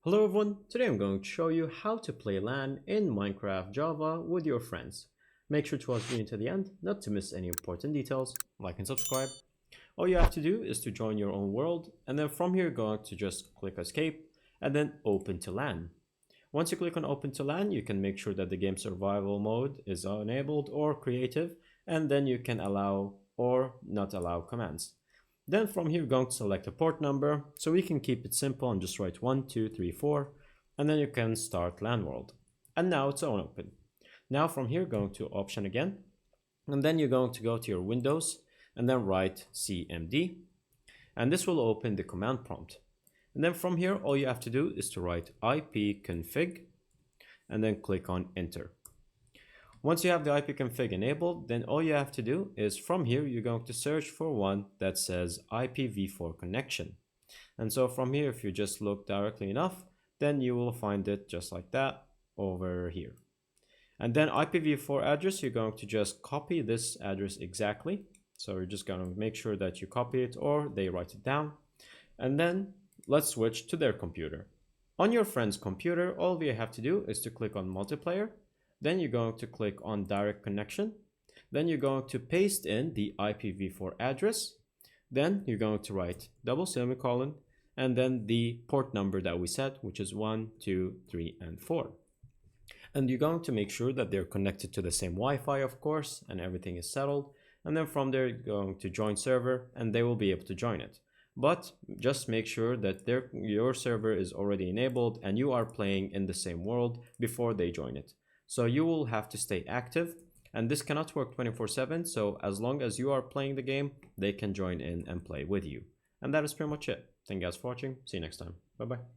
Hello everyone, today I'm going to show you how to play LAN in Minecraft Java with your friends. Make sure to watch the video to the end, not to miss any important details, like and subscribe. All you have to do is to join your own world, and then from here you're going to just click escape, and then open to LAN. Once you click on open to LAN, you can make sure that the game survival mode is enabled or creative, and then you can allow or not allow commands. Then from here, you're going to select a port number, so we can keep it simple and just write 1, 2, 3, 4, and then you can start LAN world. And now it's on open. Now from here, going to option again, and then you're going to go to your Windows and then write CMD, and this will open the command prompt. And then from here, all you have to do is to write ipconfig and then click on enter. Once you have the ipconfig enabled, then all you have to do is from here, you're going to search for one that says IPv4 connection. And so from here, if you just look directly enough, then you will find it just like that over here. And then IPv4 address, you're going to just copy this address exactly. So you're just going to make sure that you copy it or they write it down. And then let's switch to their computer. On your friend's computer, all you have to do is to click on multiplayer. Then you're going to click on direct connection. Then you're going to paste in the IPv4 address. Then you're going to write double semicolon and then the port number that we set, which is 1, 2, 3, and 4. And you're going to make sure that they're connected to the same Wi-Fi, of course, and everything is settled. And then from there, you're going to join server and they will be able to join it. But just make sure that your server is already enabled and you are playing in the same world before they join it. So you will have to stay active, and this cannot work 24/7. So as long as you are playing the game, they can join in and play with you. And that is pretty much it. Thank you guys for watching. See you next time. Bye bye.